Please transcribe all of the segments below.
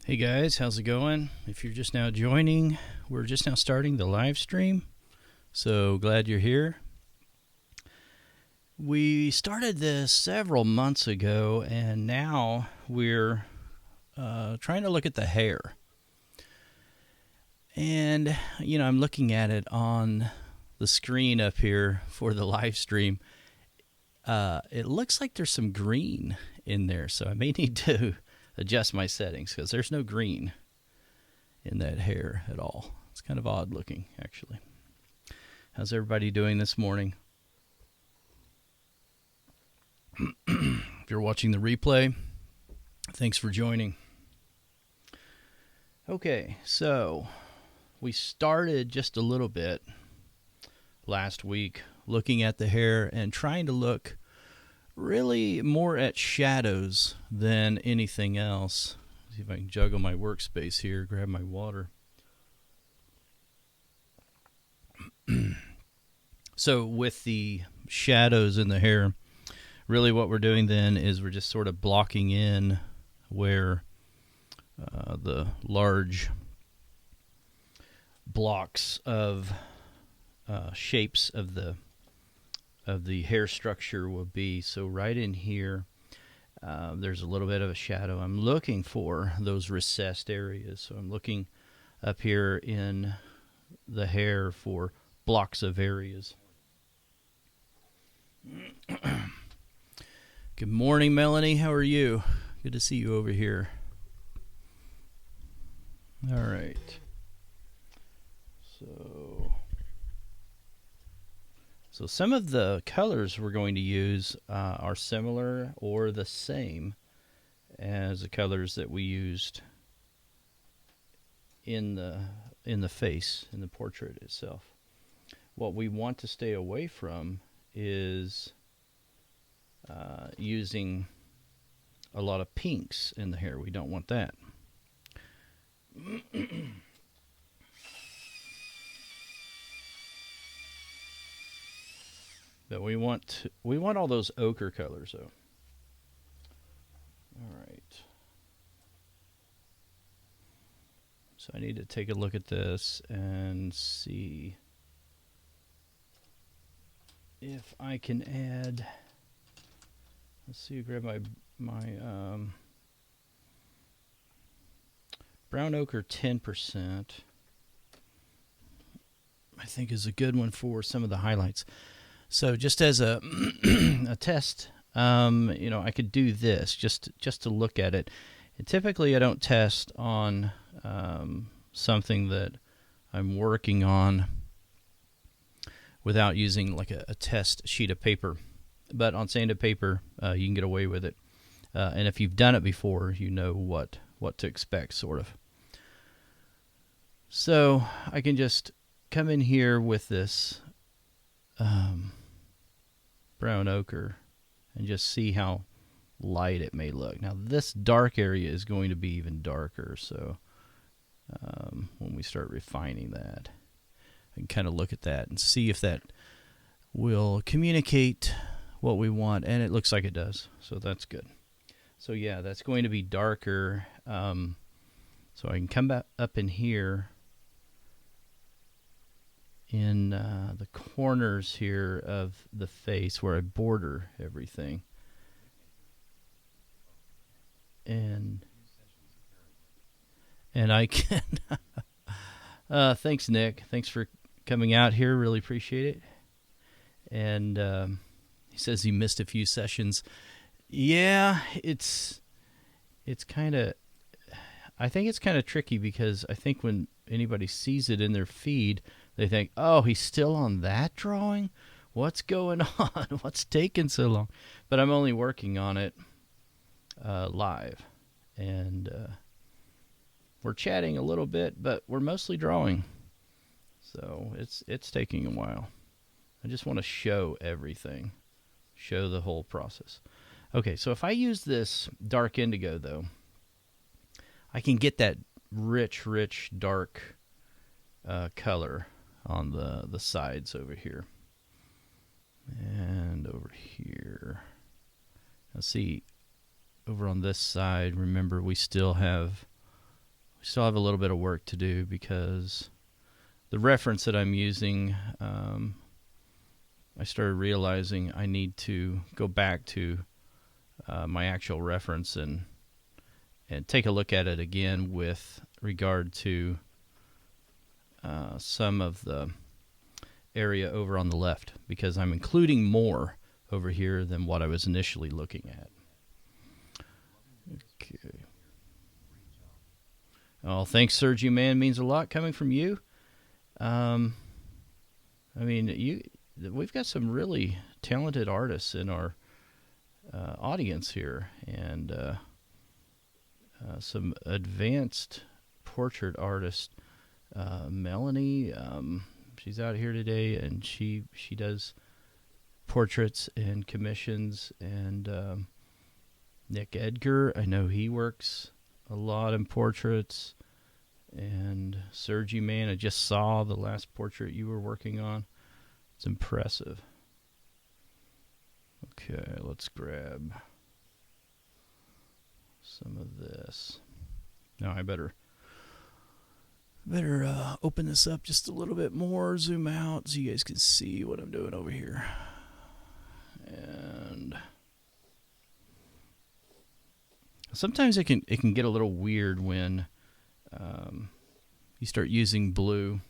Hey guys, how's it going? If you're just now joining, we're just now starting the live stream, so glad you're here. We started this several months ago, and now we're trying to look at the hair. And, I'm looking at it on the screen up here for the live stream. It looks like there's some green in there, so I may need to adjust my settings because there's no green in that hair at all. It's kind of odd looking, actually. How's everybody doing this morning? If you're watching the replay, thanks for joining. Okay, so we started just a little bit last week looking at the hair and trying to look really more at shadows than anything else. See if I can juggle my workspace here, grab my water. So with the shadows in the hair, really what we're doing then is we're just sort of blocking in where the large blocks of shapes of the hair structure will be. So right in here, there's a little bit of a shadow. I'm looking for those recessed areas. So I'm looking up here in the hair for blocks of areas. Good morning, Melanie. How are you? Good to see you over here. All right. So some of the colors we're going to use are similar or the same as the colors that we used in the face, in the portrait itself. What we want to stay away from is using a lot of pinks in the hair. We don't want that. But we want all those ochre colors, though. All right. So I need to take a look at this and see if I can add. Let's see. Grab my brown ochre 10%. I think is a good one for some of the highlights. So just as a a test, I could do this just to look at it. And typically, I don't test on something that I'm working on without using like a test sheet of paper. But on sanded paper, you can get away with it. And if you've done it before, you know what to expect, sort of. So I can just come in here with this brown ochre and just see how light it may look. Now this dark area is going to be even darker, so when we start refining that, I can kind of look at that and see if that will communicate what we want, and it looks like it does, so that's good. So yeah, that's going to be darker, so I can come back up in here in the corners here of the face where I border everything. And I can thanks, Nick. Thanks for coming out here. Really appreciate it. And he says he missed a few sessions. Yeah, it's kind of, I think it's kind of tricky because I think when anybody sees it in their feed, they think, oh, he's still on that drawing? What's going on? What's taking so long? But I'm only working on it live. And we're chatting a little bit, but we're mostly drawing. So it's taking a while. I just want to show everything. Show the whole process. Okay, so if I use this dark indigo, though, I can get that rich, dark color on the sides over here and over here. Now see, over on this side, remember we still have we still have a little bit of work to do because the reference that I'm using, I started realizing I need to go back to my actual reference and take a look at it again with regard to some of the area over on the left, because I'm including more over here than what I was initially looking at. Okay. Oh, thanks, Sergio, man. Means a lot coming from you. I mean, we've got some really talented artists in our audience here, and some advanced portrait artists. Melanie, she's out here today, and she does portraits and commissions. And Nick Edgar, I know he works a lot in portraits. And Sergi, man, I just saw the last portrait you were working on. It's impressive. Okay, let's grab some of this. Now I better open this up just a little bit more, zoom out so you guys can see what I'm doing over here. And sometimes it can get a little weird when you start using blue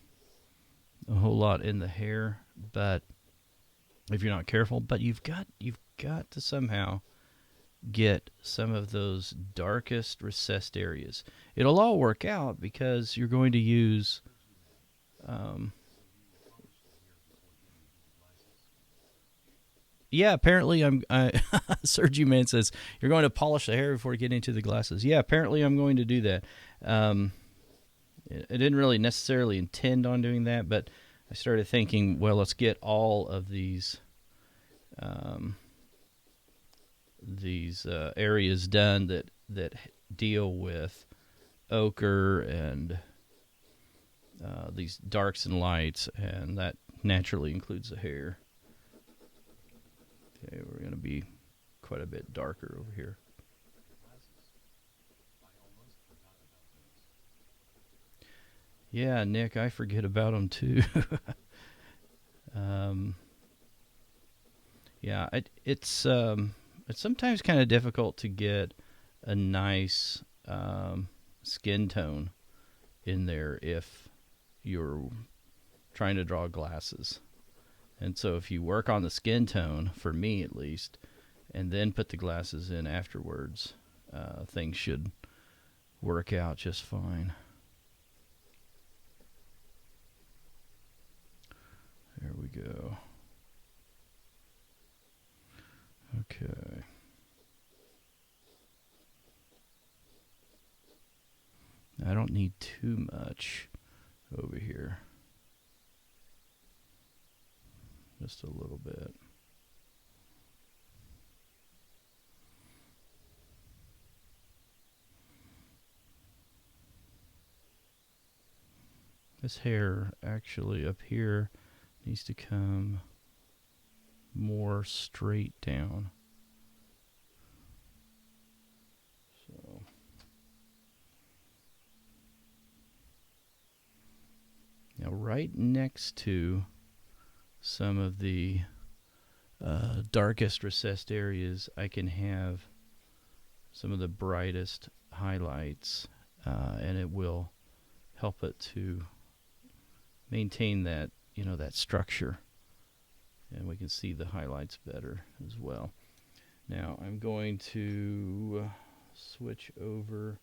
a whole lot in the hair, but if you're not careful, but you've got to somehow get some of those darkest recessed areas. It'll all work out because you're going to use yeah, apparently Sergio Man says you're going to polish the hair before getting into the glasses. Yeah, apparently I'm going to do that. I didn't really necessarily intend on doing that, but I started thinking, well, let's get all of these areas done that deal with ochre and these darks and lights, and that naturally includes the hair. Okay, we're going to be quite a bit darker over here. Yeah, Nick, I forget about them too. Yeah, it's sometimes kind of difficult to get a nice skin tone in there if you're trying to draw glasses. And so if you work on the skin tone, for me at least, and then put the glasses in afterwards, things should work out just fine. There we go. Okay. I don't need too much over here. Just a little bit. This hair actually up here needs to come more straight down. So now right next to some of the darkest recessed areas, I can have some of the brightest highlights, and it will help it to maintain that, that structure. And we can see the highlights better as well. Now I'm going to switch over.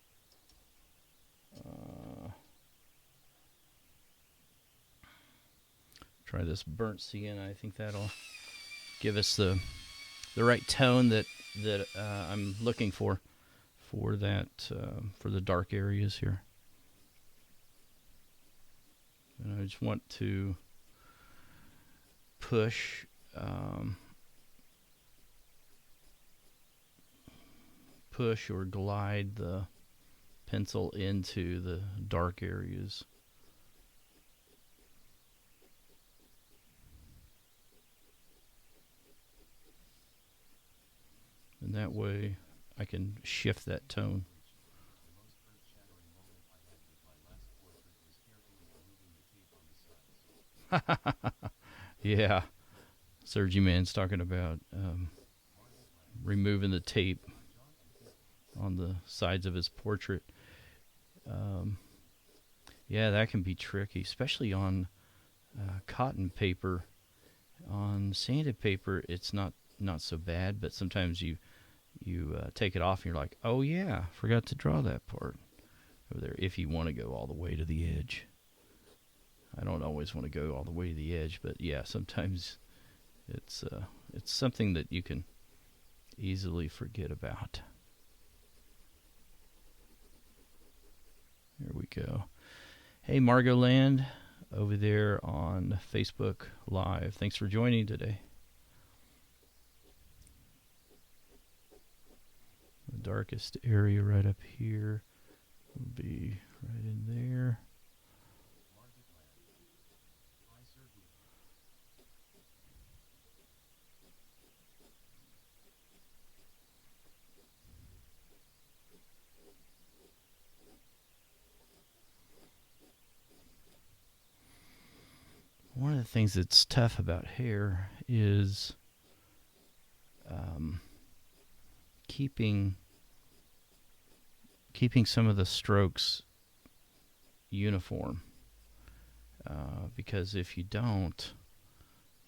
Try this burnt sienna. I think that'll give us the right tone that I'm looking for that for the dark areas here. And I just want to push or glide the pencil into the dark areas. And that way I can shift that tone. Yeah, Sergi Man's talking about removing the tape on the sides of his portrait. Um, yeah, that can be tricky, especially on cotton paper. On sanded paper, it's not so bad, but sometimes you take it off and you're like, oh yeah, forgot to draw that part over there. If you want to go all the way to the edge, I don't always want to go all the way to the edge, but yeah, sometimes it's something that you can easily forget about. There we go. Hey, Margot Land over there on Facebook Live. Thanks for joining today. The darkest area right up here will be right in there. One of the things that's tough about hair is keeping some of the strokes uniform, because if you don't,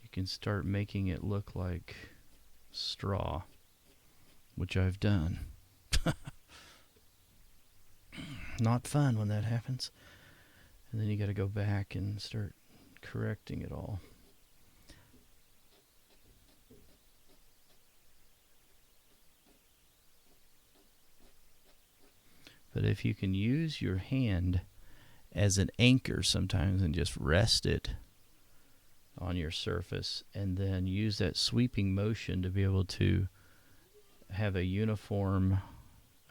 you can start making it look like straw, which I've done. Not fun when that happens. And then you got to go back and start correcting it all. But if you can use your hand as an anchor sometimes and just rest it on your surface and then use that sweeping motion to be able to have a uniform,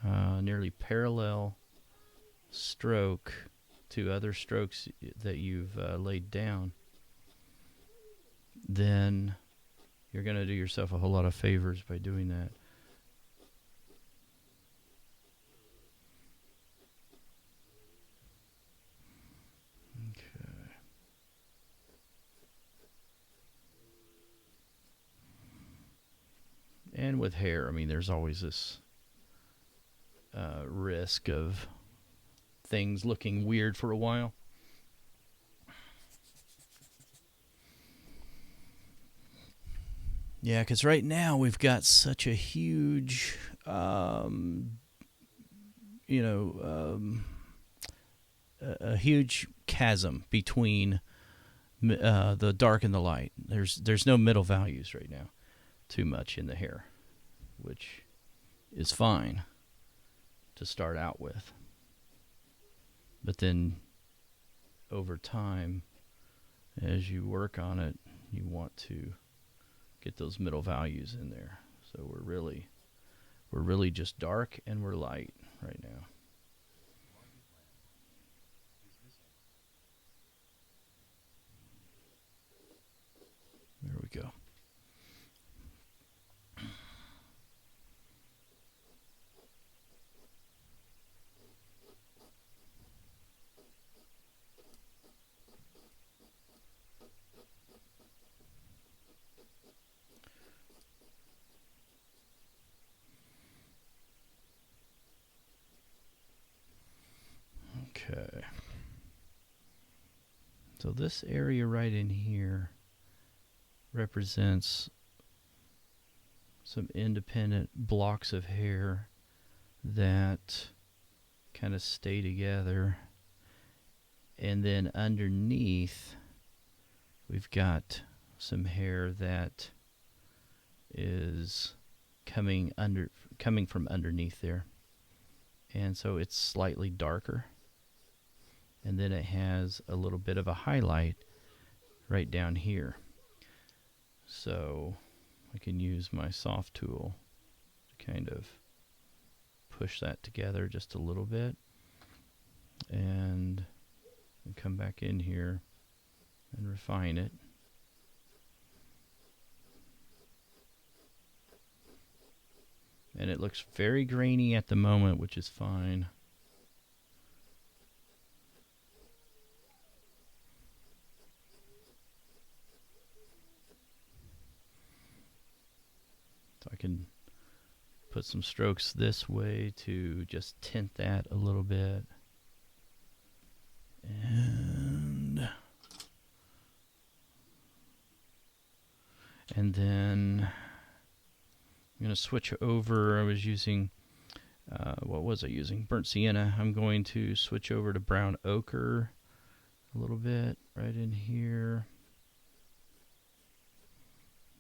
nearly parallel stroke to other strokes that you've laid down, then you're going to do yourself a whole lot of favors by doing that. Okay. And with hair, I mean, there's always this risk of things looking weird for a while. Yeah, because right now we've got such a huge, a huge chasm between the dark and the light. There's no middle values right now, too much in the hair, which is fine to start out with. But then over time, as you work on it, you want to get those middle values in there. So we're really just dark and we're light right now. There we go. Okay. So this area right in here represents some independent blocks of hair that kind of stay together. And then underneath, we've got some hair that is coming from underneath there. And so it's slightly darker. And then it has a little bit of a highlight right down here. So I can use my soft tool to kind of push that together just a little bit. And come back in here and refine it. And it looks very grainy at the moment, which is fine. can put some strokes this way to just tint that a little bit. And then I'm going to switch over. I was using, what was I using? Burnt sienna. I'm going to switch over to brown ochre a little bit right in here.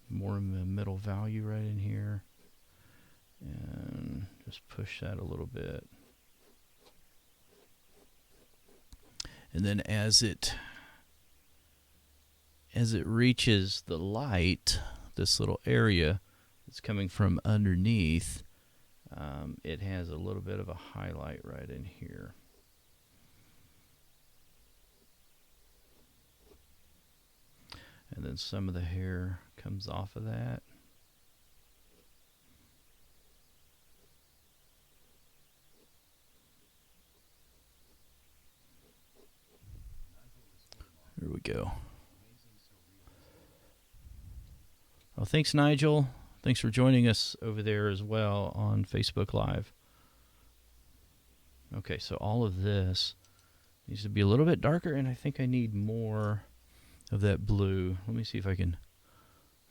More in the middle value right in here. And just push that a little bit. And then as it reaches the light, this little area that's coming from underneath, it has a little bit of a highlight right in here. And then some of the hair comes off of that. Here we go. Well, thanks, Nigel. Thanks for joining us over there as well on Facebook Live. Okay, so all of this needs to be a little bit darker, and I think I need more of that blue. Let me see if I can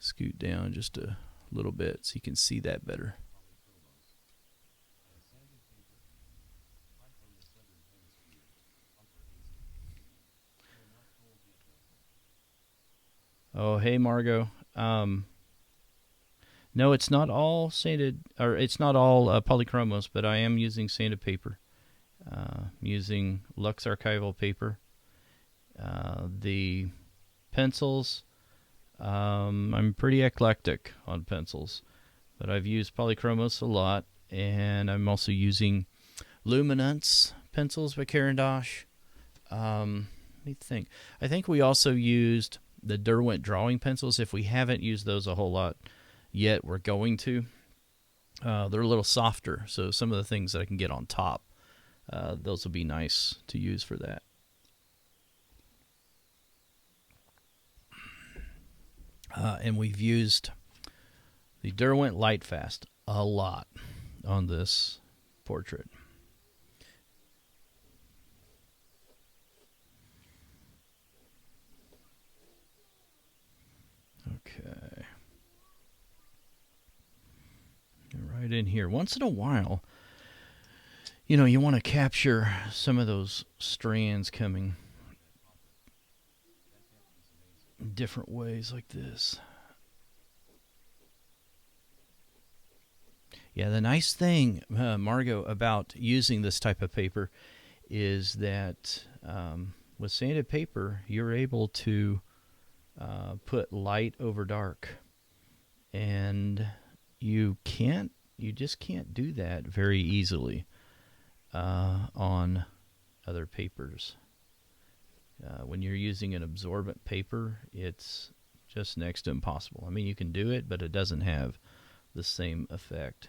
scoot down just a little bit so you can see that better. Oh, hey, Margot. No, it's not all sanded, or it's not all Polychromos, but I am using sanded paper. Using LuxArchival paper. The pencils, I'm pretty eclectic on pencils, but I've used Polychromos a lot, and I'm also using Luminance pencils by Carandosh. Let me think. I think we also used the Derwent Drawing pencils. If we haven't used those a whole lot yet, we're going to. They're a little softer, so some of the things that I can get on top, those will be nice to use for that. And we've used the Derwent Lightfast a lot on this portrait. Okay. Right in here. Once in a while, you know, you want to capture some of those strands coming different ways like this. Yeah, the nice thing, Margot, about using this type of paper is that with sanded paper, you're able to put light over dark, and you just can't do that very easily on other papers. When you're using an absorbent paper, it's just next to impossible. I mean, you can do it, but it doesn't have the same effect.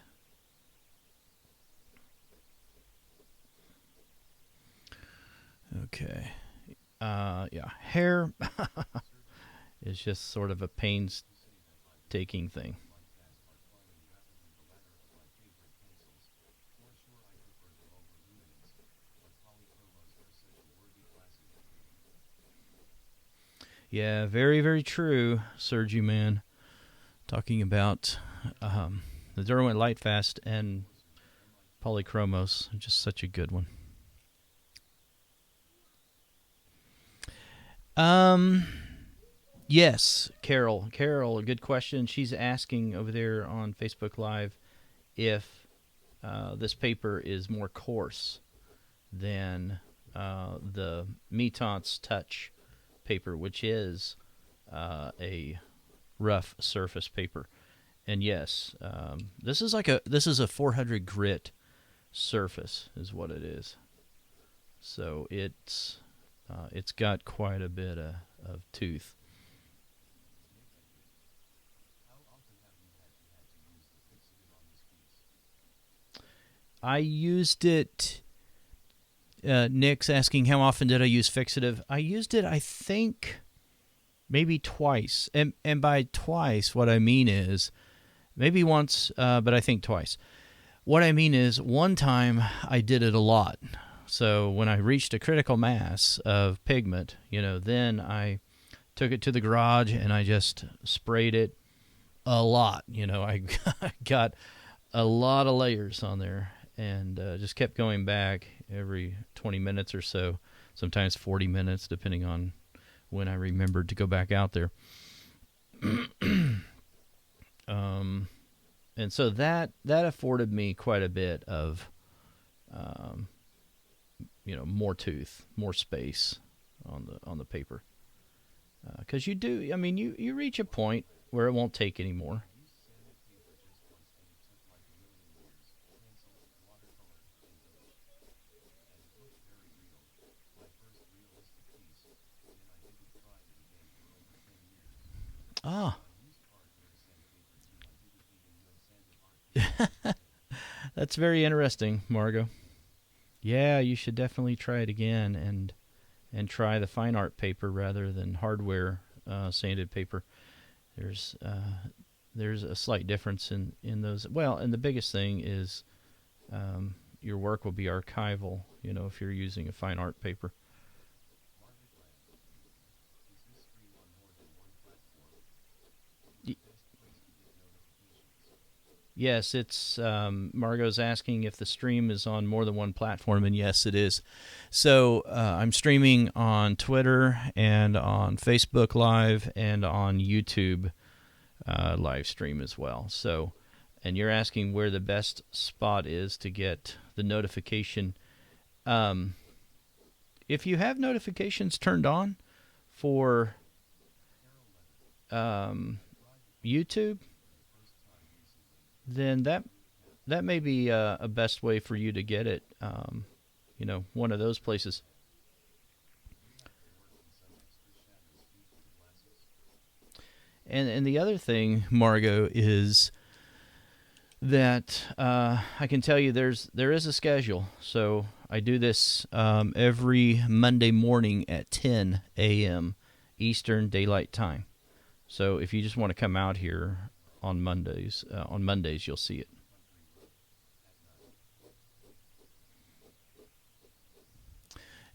Okay. Yeah, hair is just sort of a painstaking thing. Yeah, very, very true, Sergi man. Talking about the Derwent Lightfast and Polychromos, just such a good one. Yes, Carol, a good question. She's asking over there on Facebook Live if this paper is more coarse than the Mitance Touch paper, which is a rough surface paper. And yes, this is a 400 grit surface is what it is. So it's got quite a bit of tooth. I used it. Nick's asking how often did I use fixative. I used it, I think, maybe twice. And by twice, what I mean is Maybe once, but I think twice. What I mean is, one time I did it a lot. So when I reached a critical mass of pigment, then I took it to the garage and I just sprayed it a lot. I got a lot of layers on there and just kept going back every 20 minutes or so, sometimes 40 minutes, depending on when I remembered to go back out there. And so that afforded me quite a bit of, more tooth, more space on the paper. Because you reach a point where it won't take anymore. Ah. That's very interesting, Margot. Yeah, you should definitely try it again and try the fine art paper rather than hardware sanded paper. There's a slight difference in those. Well, and the biggest thing is your work will be archival, if you're using a fine art paper. Yes, it's Margot's asking if the stream is on more than one platform, and yes, it is. So I'm streaming on Twitter and on Facebook Live and on YouTube live stream as well. So, and you're asking where the best spot is to get the notification. If you have notifications turned on for YouTube, then that may be a best way for you to get it. One of those places. And the other thing, Margot, is that I can tell you there is a schedule. So I do this every Monday morning at 10 a.m. Eastern Daylight Time. So if you just want to come out here on Mondays you'll see it.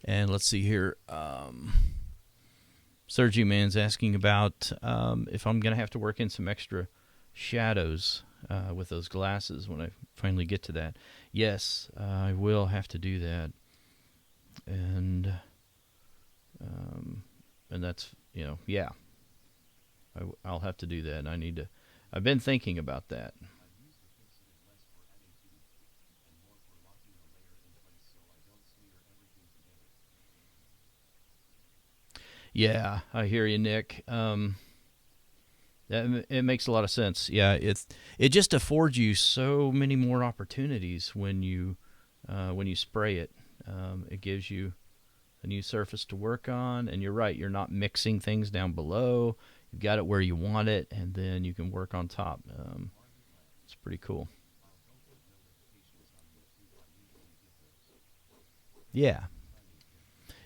And let's see here. Sergi Man's asking about if I'm going to have to work in some extra shadows with those glasses when I finally get to that. Yes, I will have to do that. And that's, yeah. I'll have to do that. I've been thinking about that. Yeah, I hear you, Nick. It makes a lot of sense. Yeah, it just affords you so many more opportunities when you spray it. It gives you a new surface to work on, and you're right. You're not mixing things down below. You've got it where you want it, and then you can work on top. It's pretty cool. Yeah.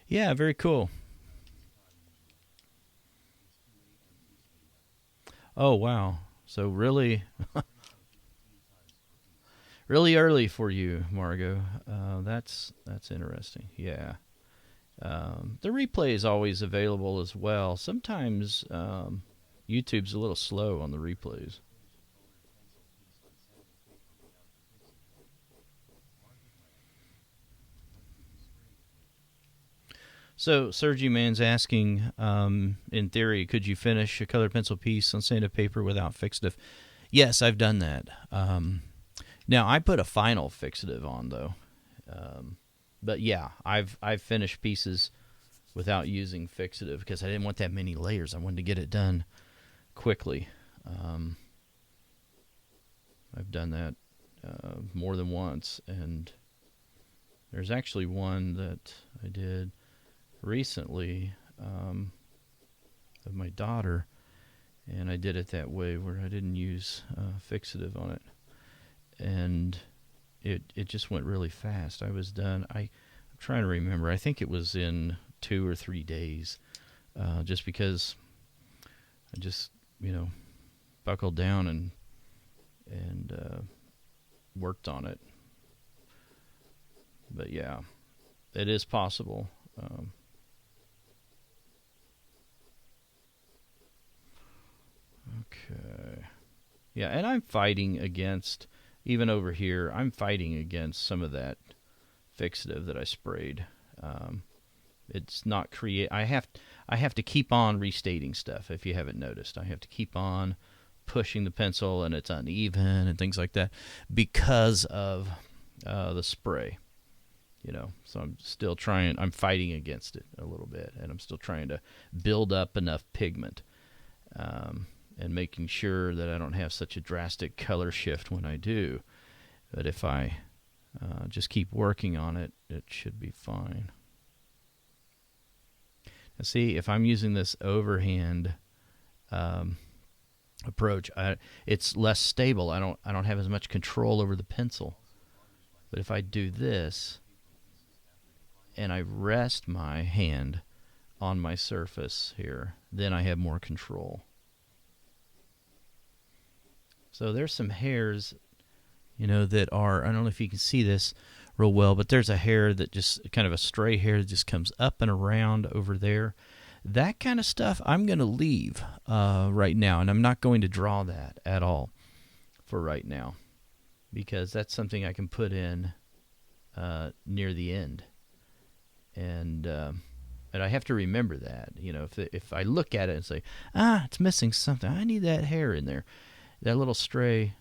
Yeah, very cool. Oh, wow. So really, really early for you, Margot. That's interesting. Yeah. The replay is always available as well. Sometimes YouTube's a little slow on the replays. So Sergi Man's asking, in theory, could you finish a colored pencil piece on sanded paper without fixative? Yes, I've done that. Now I put a final fixative on though, but yeah, I've finished pieces without using fixative because I didn't want that many layers. I wanted to get it done quickly. I've done that more than once, and there's actually one that I did recently of my daughter, and I did it that way where I didn't use fixative on it, and it just went really fast. I was done. I'm trying to remember. I think it was in 2 or 3 days, just because I just buckled down and and worked on it. But yeah, it is possible. Okay. Yeah, and I'm fighting against, even over here, I'm fighting against some of that fixative that I sprayed. It's not I have to keep on restating stuff. If you haven't noticed, I have to keep on pushing the pencil, and it's uneven and things like that because of the spray. So I'm still trying. I'm fighting against it a little bit, and I'm still trying to build up enough pigment, and making sure that I don't have such a drastic color shift when I do. But if I just keep working on it, it should be fine. Now see, if I'm using this overhand approach, it's less stable. I don't have as much control over the pencil. But if I do this, and I rest my hand on my surface here, then I have more control. So there's some hairs, that are, I don't know if you can see this real well, but there's a hair that just, kind of a stray hair that just comes up and around over there. That kind of stuff I'm going to leave right now, and I'm not going to draw that at all for right now, because that's something I can put in near the end. And I have to remember that, if I look at it and say, it's missing something, I need that hair in there, that little stray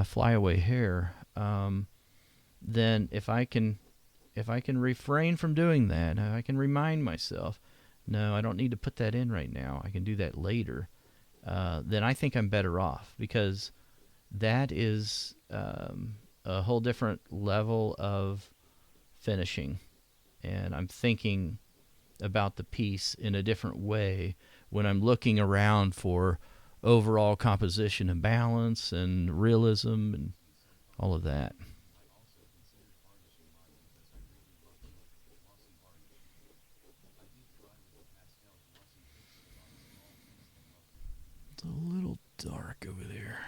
flyaway hair, then if I can refrain from doing that, I can remind myself, no, I don't need to put that in right now, I can do that later, then I think I'm better off, because that is a whole different level of finishing. And I'm thinking about the piece in a different way when I'm looking around for overall composition and balance and realism and all of that. It's a little dark over there.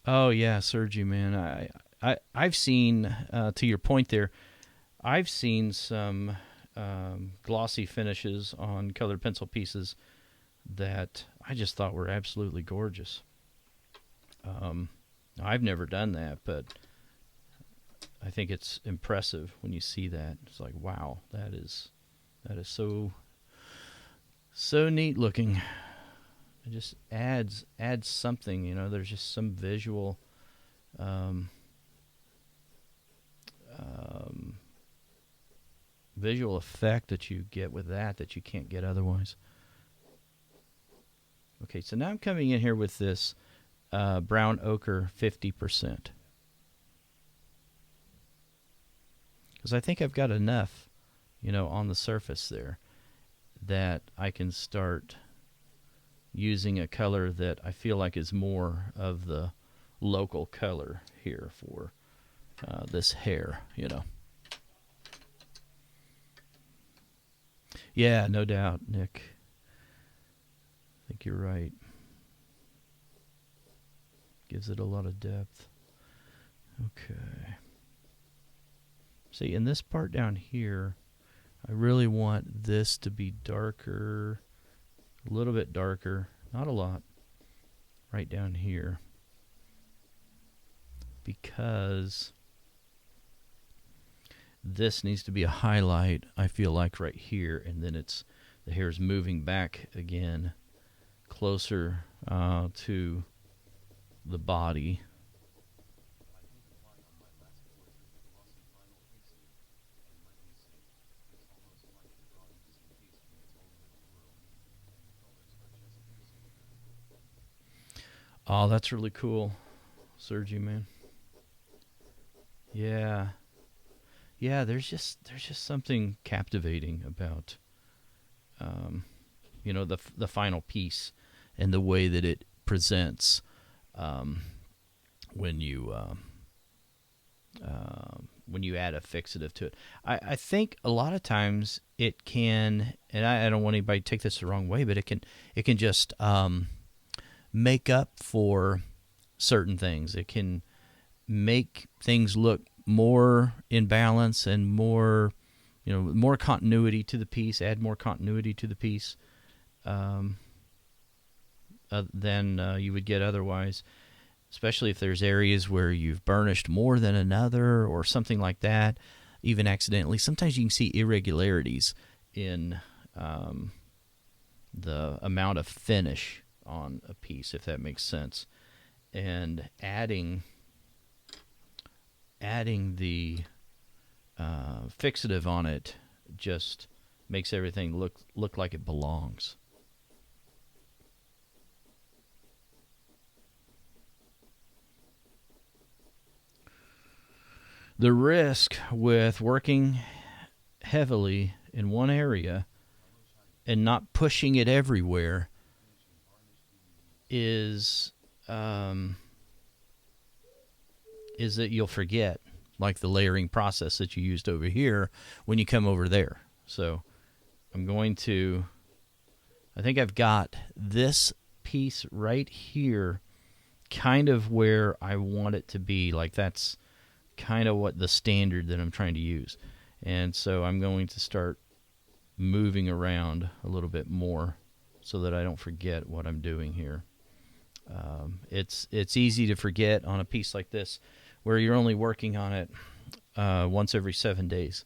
Oh yeah, Sergi, man. I've seen, to your point there, I've seen some glossy finishes on colored pencil pieces that I just thought were absolutely gorgeous. I've never done that, but I think it's impressive when you see that. It's like, wow, that is so neat looking. It just adds something, there's just some visual visual effect that you get with that you can't get otherwise. Okay, so now I'm coming in here with this brown ochre 50%. Because I think I've got enough, on the surface there that I can start using a color that I feel like is more of the local color here for this hair, Yeah, no doubt, Nick. I think you're right. Gives it a lot of depth. Okay. See, in this part down here, I really want this to be darker, a little bit darker, not a lot, right down here. Because this needs to be a highlight, I feel like, right here, and then the hair's moving back again closer to the body. Oh, that's really cool, Sergi, man. Yeah. Yeah, there's just something captivating about the final piece and the way that it presents when you add a fixative to it. I think a lot of times it can, and I don't want anybody to take this the wrong way, but it can just make up for certain things. It can make things look more in balance and more, more continuity to the piece, add more continuity to the piece than you would get otherwise, especially if there's areas where you've burnished more than another or something like that, even accidentally. Sometimes you can see irregularities in the amount of finish on a piece, if that makes sense. And adding the fixative on it just makes everything look like it belongs. The risk with working heavily in one area and not pushing it everywhere is that you'll forget, like the layering process that you used over here, when you come over there. So I'm going to, I think I've got this piece right here kind of where I want it to be. Like that's kind of what the standard that I'm trying to use. And so I'm going to start moving around a little bit more so that I don't forget what I'm doing here. It's easy to forget on a piece like this where you're only working on it once every 7 days.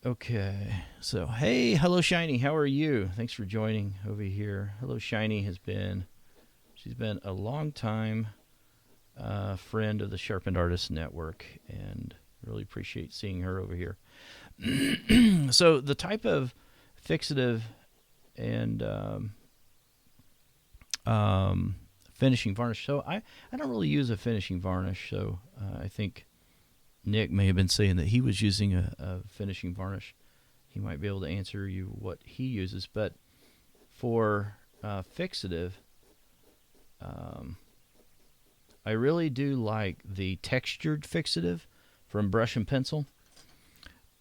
Okay, so hey, hello Shiny, how are you? Thanks for joining over here. Hello Shiny she's been a long time friend of the Sharpened Artists Network, and really appreciate seeing her over here. So the type of fixative and finishing varnish. So I don't really use a finishing varnish, so I think Nick may have been saying that he was using a finishing varnish. He might be able to answer you what he uses. But for fixative, I really do like the textured fixative from Brush and Pencil.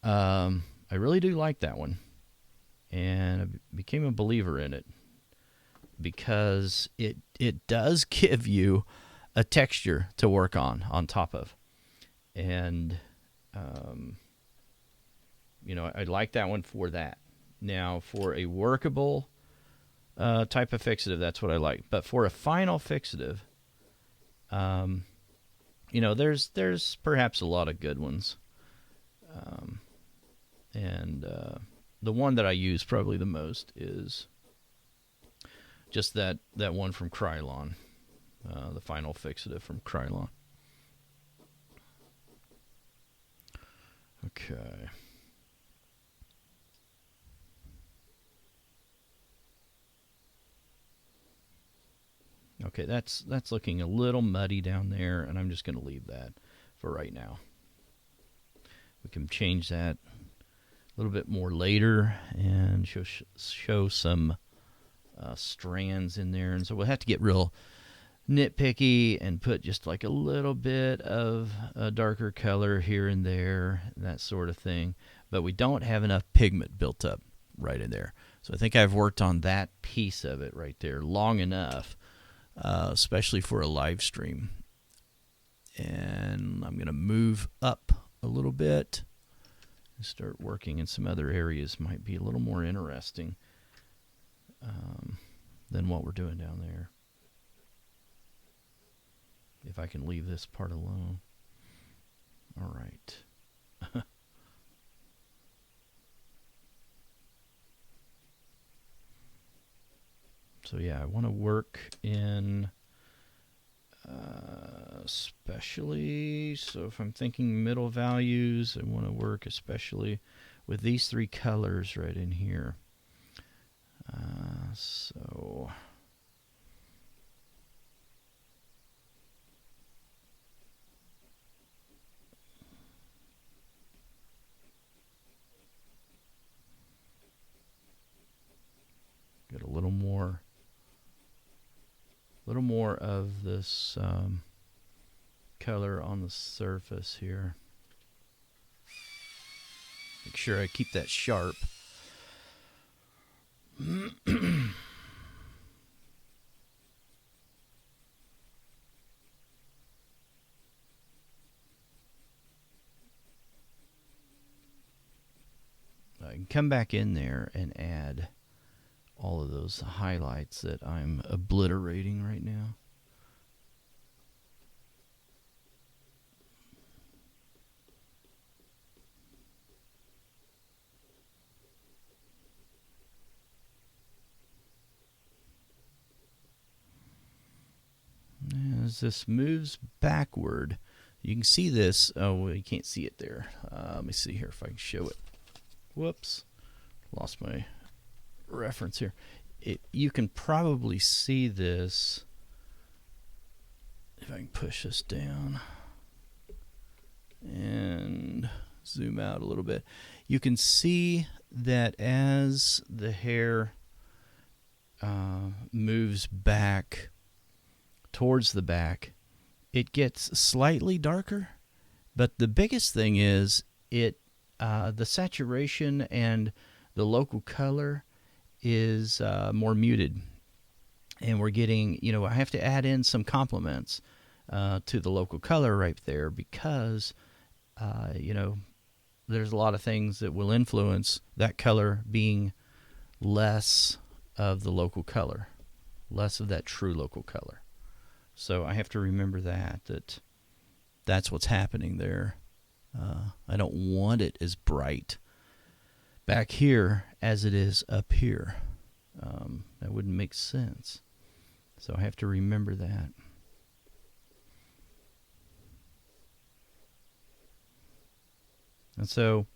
I really do like that one. And I became a believer in it because it does give you a texture to work on top of. And, I like that one for that. Now, for a workable type of fixative, that's what I like. But for a final fixative, there's perhaps a lot of good ones. The one that I use probably the most is just that one from Krylon, the final fixative from Krylon. Okay. Okay, that's looking a little muddy down there, and I'm just going to leave that for right now. We can change that a little bit more later and show some strands in there. And so we'll have to get real nitpicky and put just like a little bit of a darker color here and there, that sort of thing. But we don't have enough pigment built up right in there. So I think I've worked on that piece of it right there long enough, especially for a live stream. And I'm going to move up a little bit and start working in some other areas. Might be a little more interesting than what we're doing down there. If I can leave this part alone. All right. So yeah, I want to work in especially, so if I'm thinking middle values, I want to work especially with these three colors right in here. So get a little more of this color on the surface here. Make sure I keep that sharp. can come back in there and add all of those highlights that I'm obliterating right now. As this moves backward, you can see this. Oh, well, you can't see it there. Let me see here if I can show it. Whoops. Lost my reference here. You can probably see this if I can push this down and zoom out a little bit. You can see that as the hair moves back towards the back, it gets slightly darker, but the biggest thing is the saturation and the local color is more muted, and we're getting, I have to add in some complements to the local color right there, because there's a lot of things that will influence that color being less of the local color, less of that true local color. So I have to remember that's what's happening there. I don't want it as bright back here as it is up here. That wouldn't make sense. So I have to remember that. And so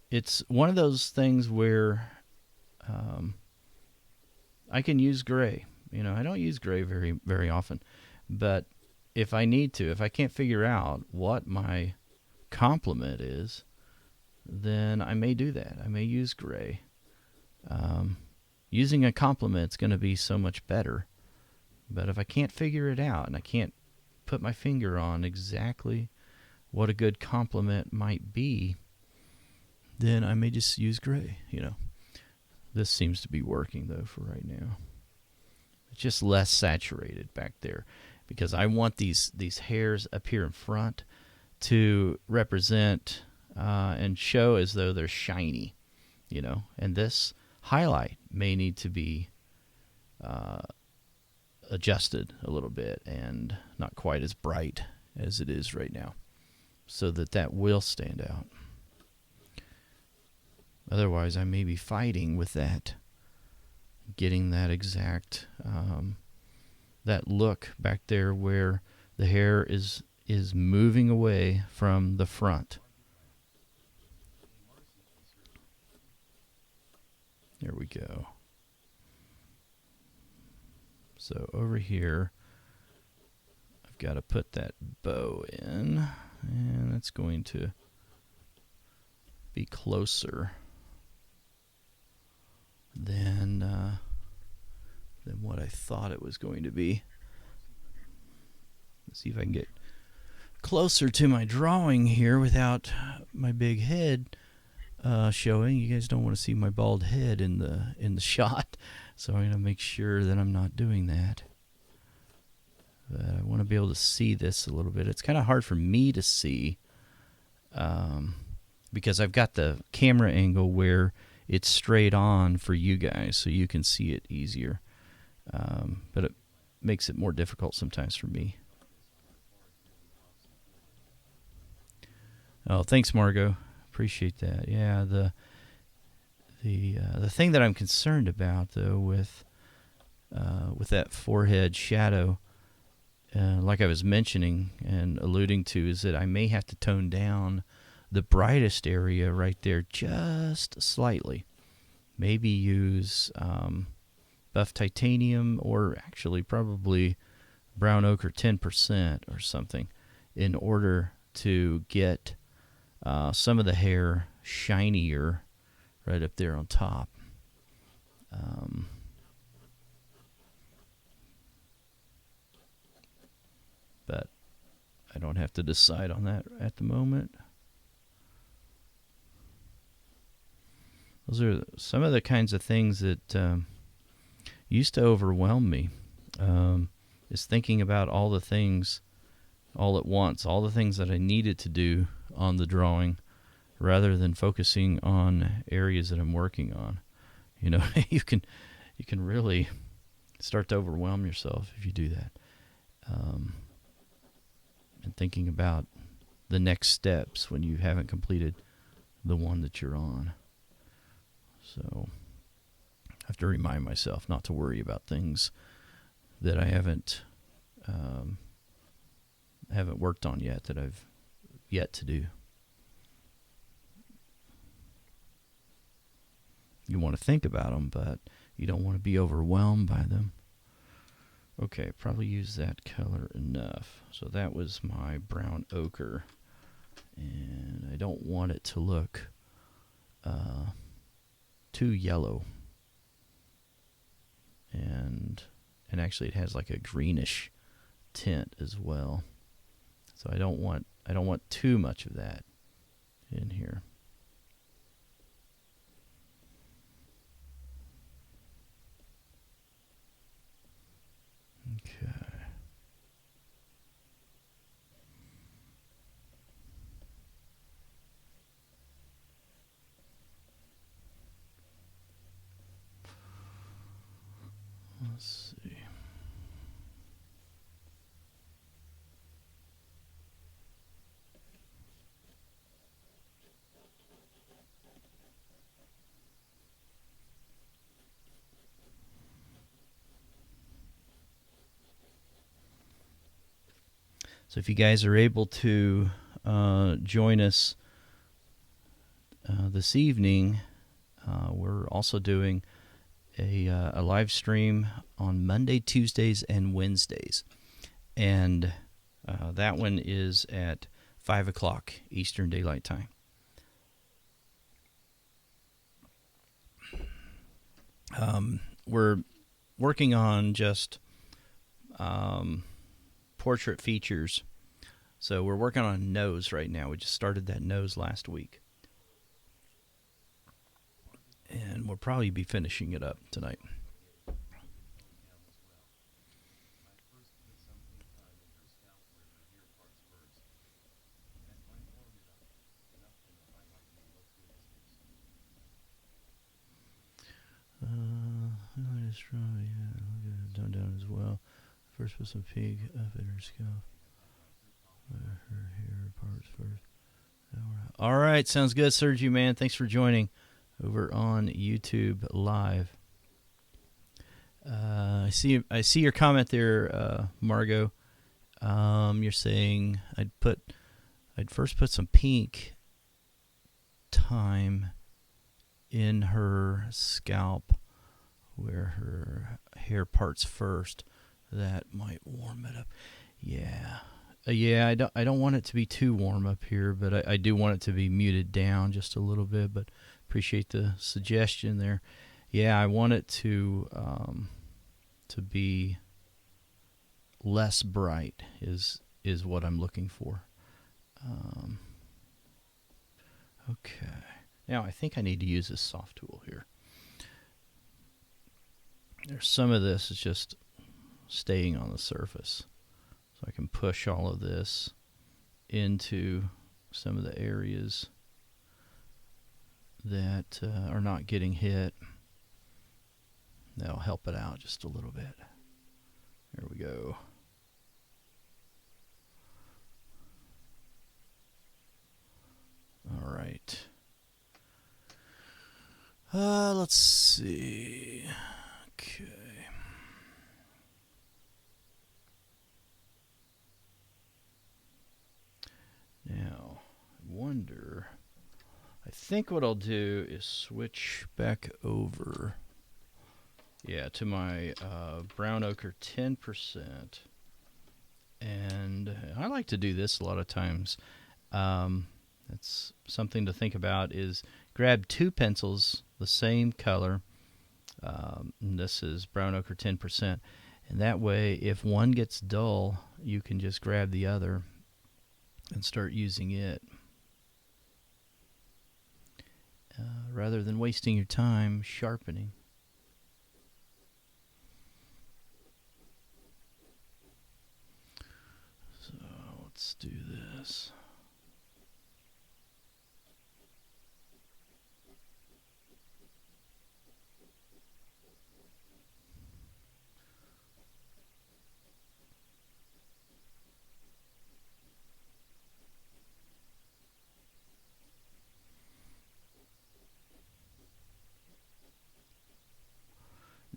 it's one of those things where I can use gray. I don't use gray very, very often, but if I need to, if I can't figure out what my complement is, then I may do that. I may use gray. Using a complement is going to be so much better, but if I can't figure it out and I can't put my finger on exactly what a good complement might be, then I may just use gray. This seems to be working though for right now. It's just less saturated back there, because I want these hairs up here in front to represent and show as though they're shiny, and this highlight may need to be adjusted a little bit and not quite as bright as it is right now, so that will stand out. Otherwise, I may be fighting with that, getting that exact that look back there where the hair is moving away from the front. There we go. So over here, I've got to put that bow in, and that's going to be closer than what I thought it was going to be. Let's see if I can get closer to my drawing here without my big head showing. You guys don't want to see my bald head in the shot, so I'm going to make sure that I'm not doing that. But I want to be able to see this a little bit. It's kind of hard for me to see because I've got the camera angle where it's straight on for you guys, so you can see it easier. But it makes it more difficult sometimes for me. Oh, thanks, Margot. Appreciate that. Yeah, the thing that I'm concerned about though with that forehead shadow, like I was mentioning and alluding to, is that I may have to tone down the brightest area right there just slightly. Maybe use buff titanium, or actually probably brown ochre 10% or something, in order to get some of the hair shinier right up there on top. But I don't have to decide on that at the moment. Those are some of the kinds of things that used to overwhelm me, is thinking about all the things all at once, all the things that I needed to do on the drawing, rather than focusing on areas that I'm working on. You know, you can really start to overwhelm yourself if you do that. And thinking about the next steps when you haven't completed the one that you're on. So I have to remind myself not to worry about things that I haven't worked on yet, that I've yet to do. You want to think about them, but you don't want to be overwhelmed by them. Okay, probably use that color enough. So that was my brown ochre. And I don't want it to look too yellow. And actually it has like a greenish tint as well. So I don't want too much of that in here. Okay. Let's see. So if you guys are able to join us this evening, we're also doing a live stream on Monday, Tuesdays, and Wednesdays. And that one is at 5 o'clock Eastern Daylight Time. We're working on just portrait features. So we're working on a nose right now. We just started that nose last week. And we'll probably be finishing it up tonight. Done down as well. First with some pink up in her scalp. Her hair parts first. All right, sounds good, Sergio, man. Thanks for joining over on YouTube Live. I see your comment there, Margot. You're saying I'd first put some pink thyme in her scalp where her hair parts first. That might warm it up. Yeah. I don't want it to be too warm up here, but I do want it to be muted down just a little bit, but appreciate the suggestion there. Yeah, I want it to be less bright is what I'm looking for. Okay. Now I think I need to use this soft tool here. There's some of this is just staying on the surface. So I can push all of this into some of the areas that are not getting hit. That'll help it out just a little bit. There we go. All right. Let's see. Okay. Now, I think what I'll do is switch back over, to my brown ochre 10%. And I like to do this a lot of times. That's something to think about is grab two pencils, the same color. And this is brown ochre 10%. And that way, if one gets dull, you can just grab the other and start using it. Rather than wasting your time sharpening. So let's do this.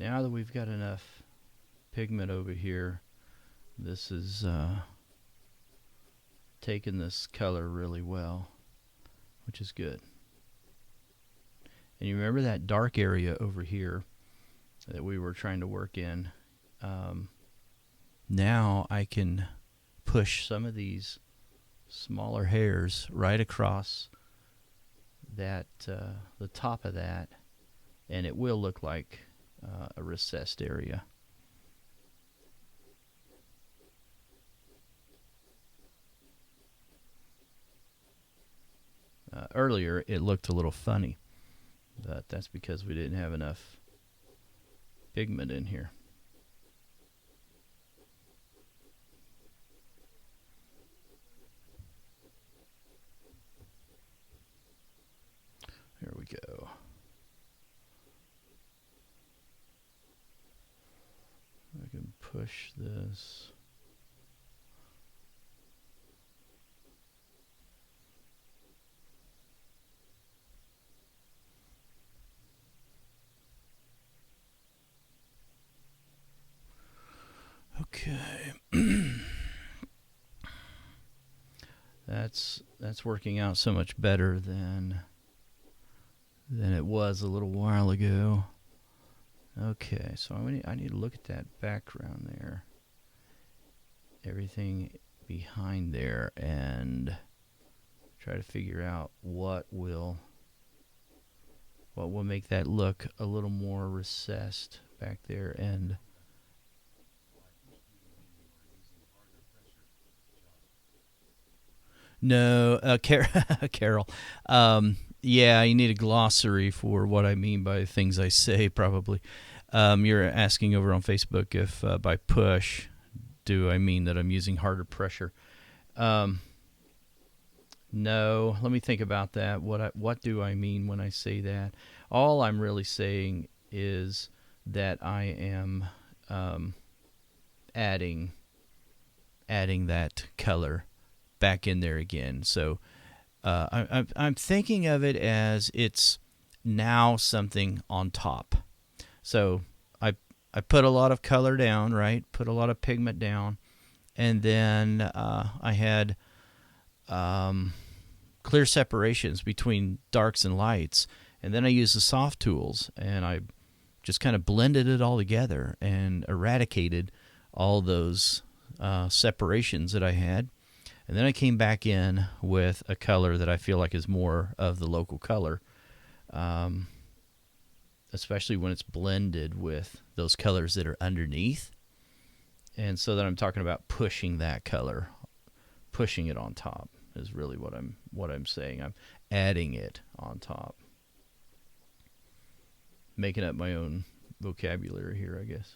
now that we've got enough pigment over here, this is taking this color really well, which is good. And you remember that dark area over here that we were trying to work in? Now I can push some of these smaller hairs right across that the top of that, and it will look like a recessed area. Earlier it looked a little funny, but that's because we didn't have enough pigment in here. Here we go. I can push this. Okay. That's working out so much better than it was a little while ago. Okay, so I need to look at that background there. Everything behind there, and try to figure out what will make that look a little more recessed back there. And no, Carol. Yeah, you need a glossary for what I mean by things I say, probably. You're asking over on Facebook if by push, do I mean that I'm using harder pressure? No, let me think about that. What do I mean when I say that? All I'm really saying is that I am adding that color back in there again. So I'm thinking of it as it's now something on top. So I put a lot of color down, right? Put a lot of pigment down, and then I had clear separations between darks and lights, and then I used the soft tools, and I just kind of blended it all together and eradicated all those separations that I had. And then I came back in with a color that I feel like is more of the local color, especially when it's blended with those colors that are underneath. And so then I'm talking about pushing that color, pushing it on top is really what I'm saying. I'm adding it on top, making up my own vocabulary here, I guess.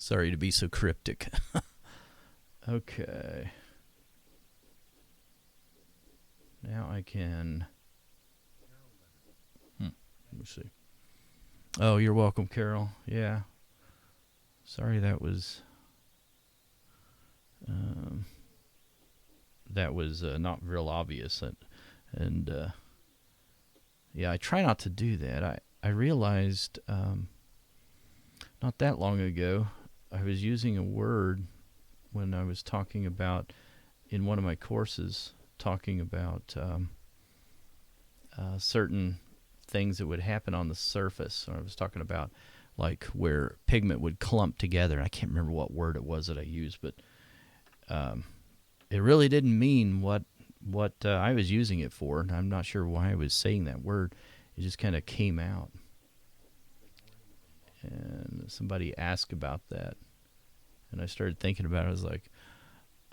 Sorry to be so cryptic. Okay. Now I can... Let me see. Oh, you're welcome, Carol. Yeah. Sorry that was... not real obvious. And yeah, I try not to do that. I realized not that long ago, I was using a word when I was talking about, in one of my courses, talking about certain things that would happen on the surface. So I was talking about like where pigment would clump together. I can't remember what word it was that I used, but it really didn't mean what I was using it for. And I'm not sure why I was saying that word. It just kind of came out. And somebody asked about that, and I started thinking about it. I was like,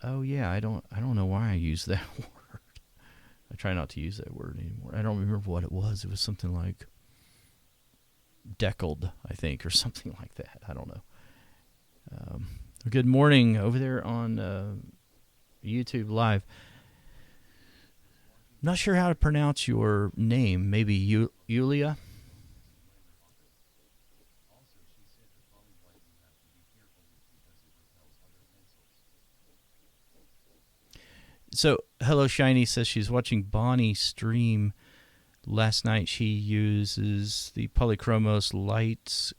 oh yeah, I don't know why I use that word. I try not to use that word anymore. I don't remember what it was. It was something like deckled, I think, or something like that. I don't know. Good morning over there on YouTube Live. Not sure how to pronounce your name. Maybe Yulia? So Hello Shiny says she's watching Bonnie stream last night. She uses the Polychromos lights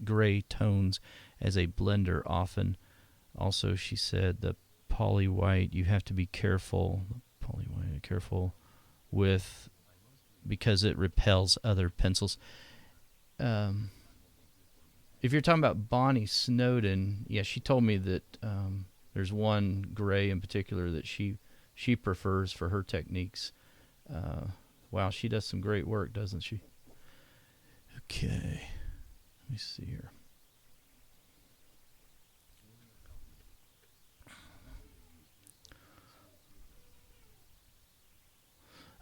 gray tones as a blender often. Also, she said the poly white you have to be careful. Careful with because it repels other pencils. If you're talking about Bonnie Snowden, yeah, she told me that there's one gray in particular that she prefers for her techniques. Wow, she does some great work, doesn't she? Okay, let me see here.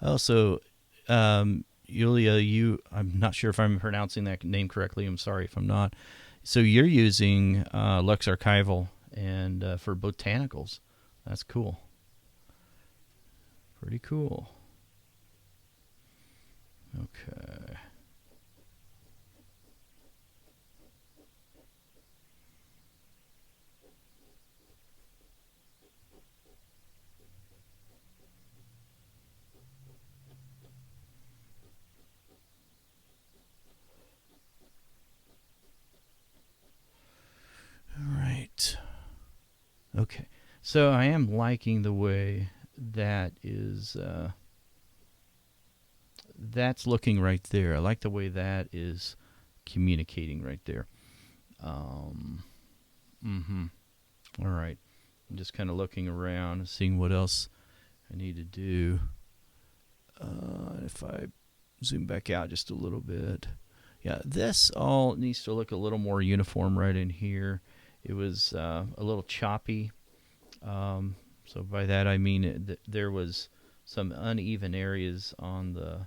Also, Yulia, I'm not sure if I'm pronouncing that name correctly. I'm sorry if I'm not. So you're using LuxArchival and for botanicals. That's cool. Pretty cool. Okay. Okay, so I am liking the way that is, that's looking right there. I like the way that is communicating right there. All right, I'm just kind of looking around, seeing what else I need to do. If I zoom back out just a little bit. Yeah, this all needs to look a little more uniform right in here. It was a little choppy. So by that I mean there was some uneven areas on the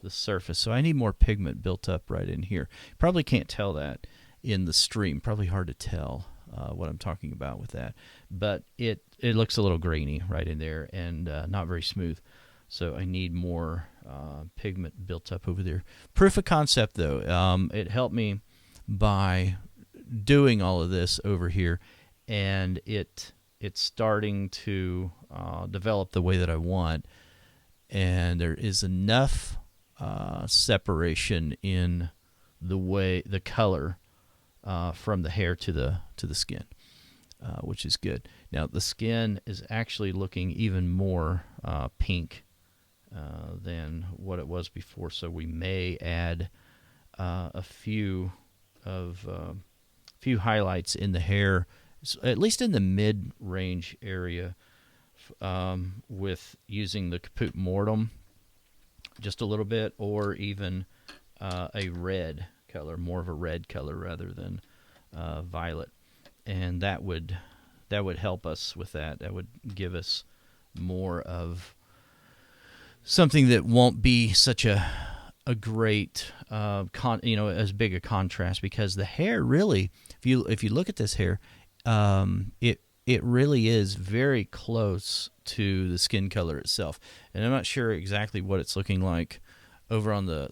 surface. So I need more pigment built up right in here. Probably can't tell that in the stream. Probably hard to tell what I'm talking about with that. But it looks a little grainy right in there and not very smooth. So I need more pigment built up over there. Proof of concept, though. It helped me by doing all of this over here, and it's starting to develop the way that I want. And there is enough separation in the color from the hair to the skin, which is good. Now the skin is actually looking even more pink than what it was before, so we may add a few highlights in the hair, at least in the mid-range area, with using the Caput Mortem just a little bit, or even a red color, more of a red color rather than violet, and that would help us with that. That would give us more of something that won't be such a great as big a contrast, because the hair really, if you look at this hair, it really is very close to the skin color itself. And I'm not sure exactly what it's looking like over on the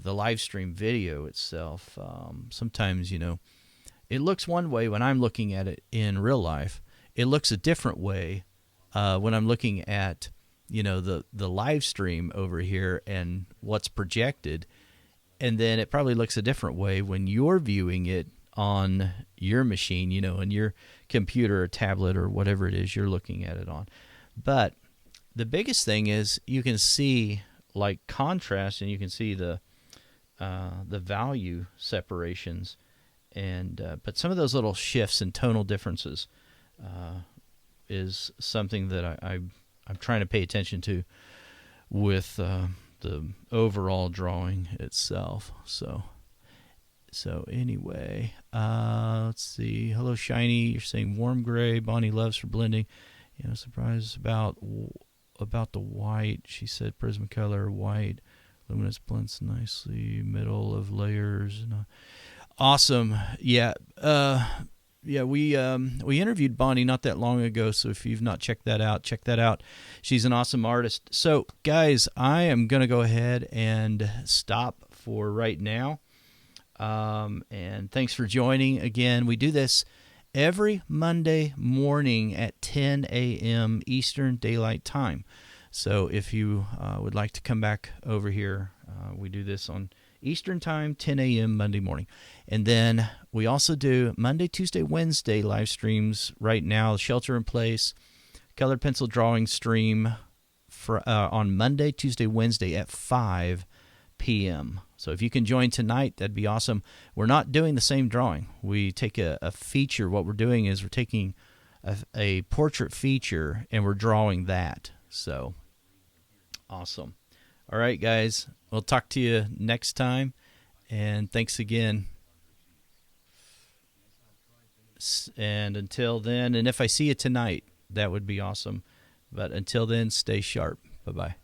live stream video itself. Sometimes, it looks one way when I'm looking at it in real life. It looks a different way when I'm looking at the live stream over here and what's projected, and then it probably looks a different way when you're viewing it on your machine, on your computer or tablet or whatever it is you're looking at it on. But the biggest thing is you can see like contrast, and you can see the value separations, and but some of those little shifts and tonal differences is something that I'm trying to pay attention to with the overall drawing itself. So anyway, let's see. Hello, Shiny. You're saying warm gray. Bonnie loves for blending. Surprised about the white. She said Prismacolor white. Luminance blends nicely. Middle of layers. Awesome. Yeah. We interviewed Bonnie not that long ago, so if you've not checked that out, check that out. She's an awesome artist. So, guys, I am going to go ahead and stop for right now. And thanks for joining. Again, we do this every Monday morning at 10 a.m. Eastern Daylight Time. So if you would like to come back over here, we do this on Eastern Time, 10 a.m. Monday morning. And then we also do Monday, Tuesday, Wednesday live streams right now, Shelter in Place, Colored Pencil Drawing stream on Monday, Tuesday, Wednesday at 5 p.m. So if you can join tonight, that'd be awesome. We're not doing the same drawing. We take a feature. What we're doing is we're taking a portrait feature and we're drawing that. So awesome. All right, guys. We'll talk to you next time. And thanks again. And until then, and if I see you tonight, that would be awesome. But until then, stay sharp. Bye-bye.